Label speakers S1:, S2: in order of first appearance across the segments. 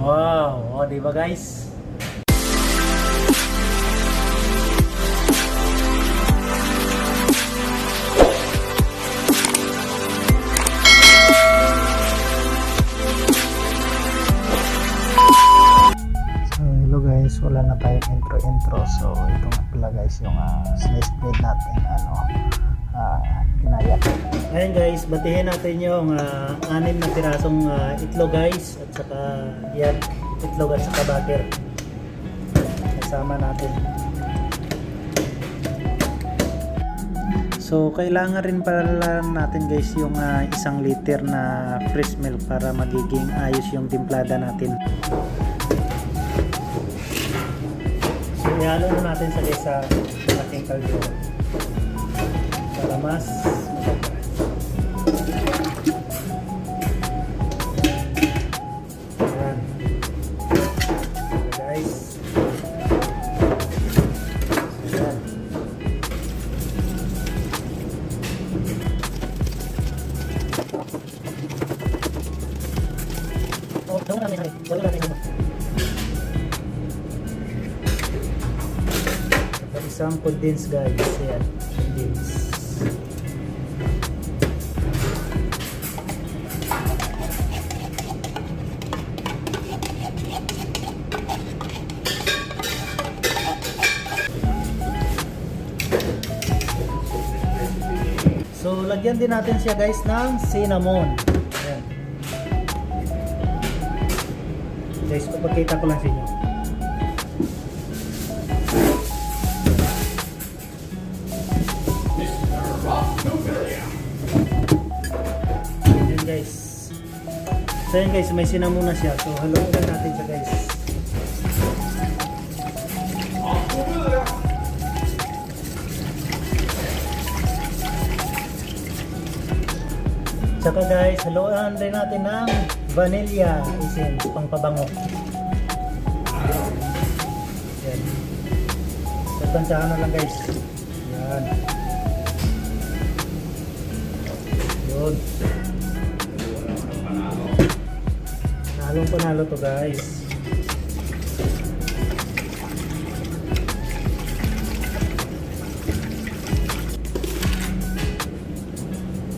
S1: Wow, oh, di ba guys? So hello guys, wala na tayong intro. So ito nga pala guys yung sliced bread natin kinaya. Ayan guys, batihin natin yung 6 na pirasong itlog guys, at saka yan, itlog at saka butter. Kasama natin. So kailangan rin pala natin guys yung 1 liter na fresh milk para magiging ayos yung timplada natin. So ihalo na natin sa ating kaldo para mas masarap. Ayan. Guys. Ayan. Oh, tawag natin. Isang condense guys. Ayan. Condense. So lagyan din natin siya guys ng cinnamon. Ayan. Guys, papakita ko lang sa inyo. Ayan guys. So ayan guys, may cinnamon na siya. So haluin lang natin siya guys. Saka guys, haluan rin natin ng vanilla essence, pangpabango. Yan. Tansyahan na lang guys. Yan. Yun. Nalong panalo to guys.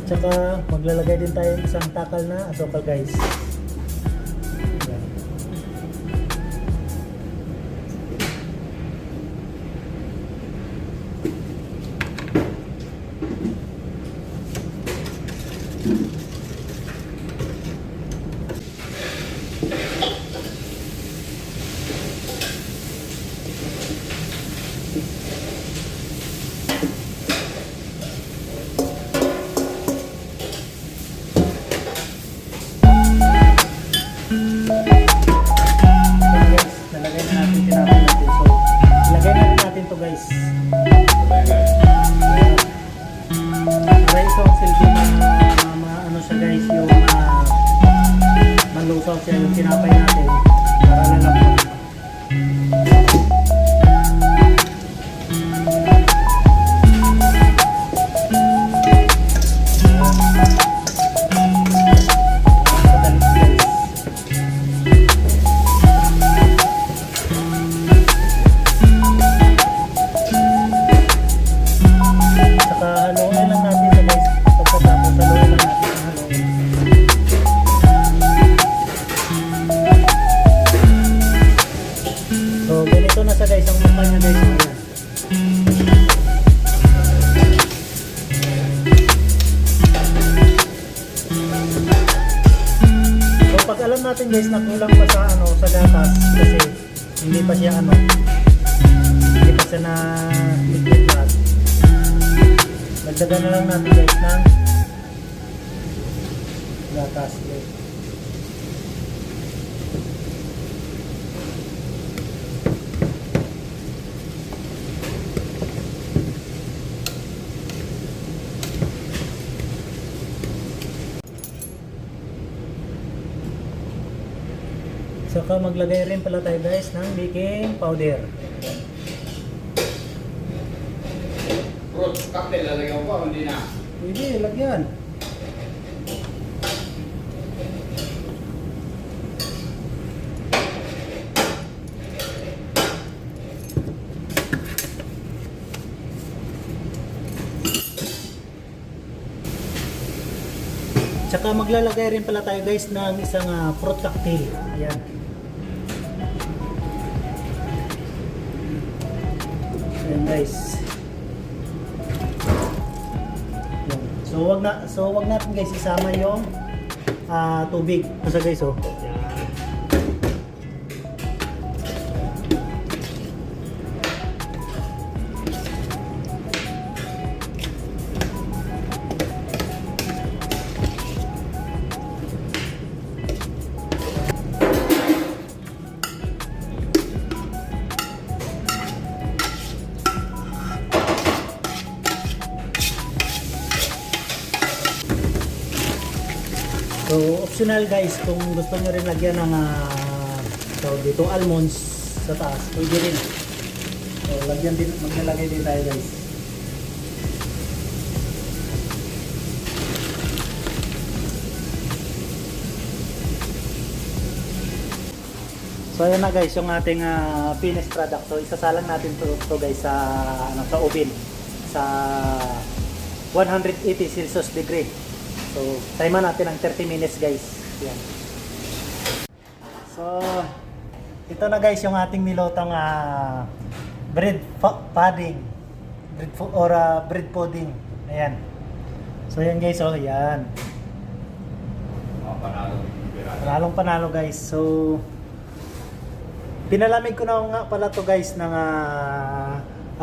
S1: Tsaka maglalagay din tayo ng isang takal na asukal guys. Yan. Malusaw siya yung tinapay natin para lalambot. Saka haluin lang natin sa guys. Pagkatapos haluin lang natin sa haluin. So ganito na sa guys ang mukha niya guys. Ayan. So pag alam natin guys na kulang pa sa sa gatas kasi hindi pa siya hindi pa siya na liquid lahat. Dagdagan na lang natin guys ng gatas ulit. Saka maglagay rin pala tayo guys ng baking powder.
S2: Bro, cocktail lalagyan ko, hindi na.
S1: Pwede, lagyan. saka maglalagay rin pala tayo guys ng isang fruit cocktail. Ayan. Ayan guys. Ayan. So wag natin guys isama yung tubig. Basta guys oh. Ayan. So optional guys, kung gusto nyo rin lagyan ng dito almonds sa taas, pwede rin. So lagyan din, maglalagay din tayo guys. So ayan na guys, yung ating finished product. So isasalang natin to guys sa sa oven sa 180 Celsius degree. So, time natin ng 30 minutes guys. Yan. So, ito na guys yung ating nilutong bread pudding. Bread pudding. Ayan. So, yan guys. Oh, yan. Panalong panalo guys. So, pinalamig ko na nga pala to guys ng 4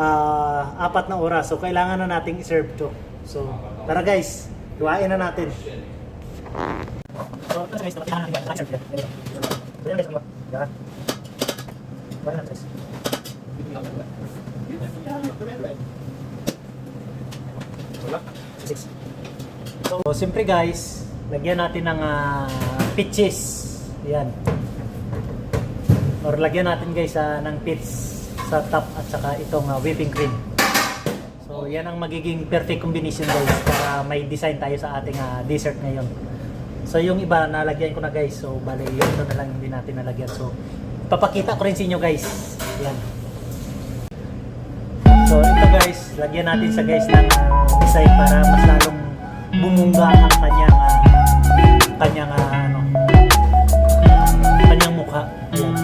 S1: na oras. So, kailangan na nating i-serve to. So, tara guys. Iwain na natin. So, ito guys, kailangan natin i-serve yan. Ayan guys, yan. Iwain natin guys. So, siyempre guys, lagyan natin ng peaches. Yan. Or lagyan natin guys ng peach sa top at saka itong whipping cream. So, yan ang magiging perfect combination guys para may design tayo sa ating dessert ngayon. So, yung iba nalagyan ko na guys. So, bali, yun ito na lang hindi natin nalagyan. So, papakita ko rin sa inyo guys. Yan. So, ito guys, lagyan natin sa guys ng design para mas lalong bumungga ang kanyang mukha. Ayan.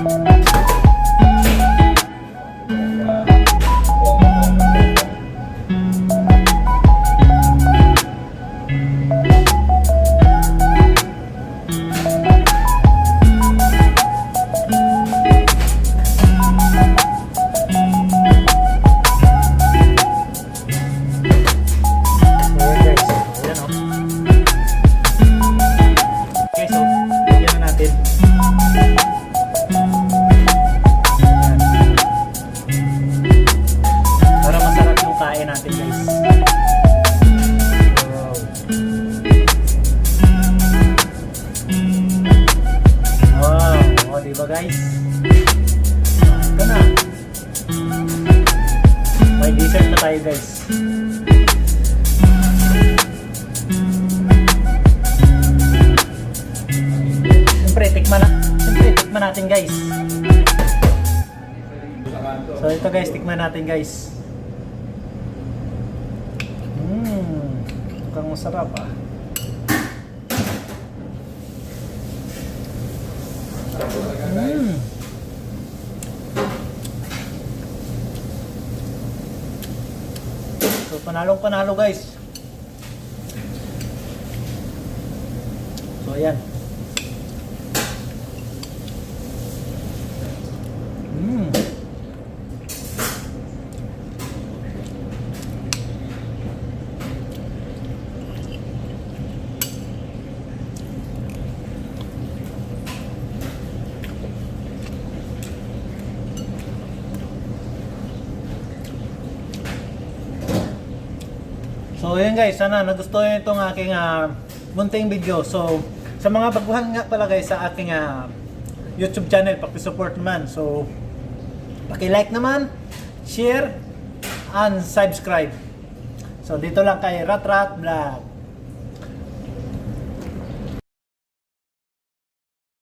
S1: Diba guys? Ito na. May dessert na tayo guys. Siyempre, tikman natin guys. So ito guys, tikman natin guys. Mukhang masarap ah. So panalong panalo guys. So ayan. So yun guys, sana nagustuhan nyo itong aking munting video. So sa mga baguhan nga pala guys sa aking YouTube channel, paki-support naman. So paki-like naman, share, and subscribe. So dito lang kay Rat Rat Vlog.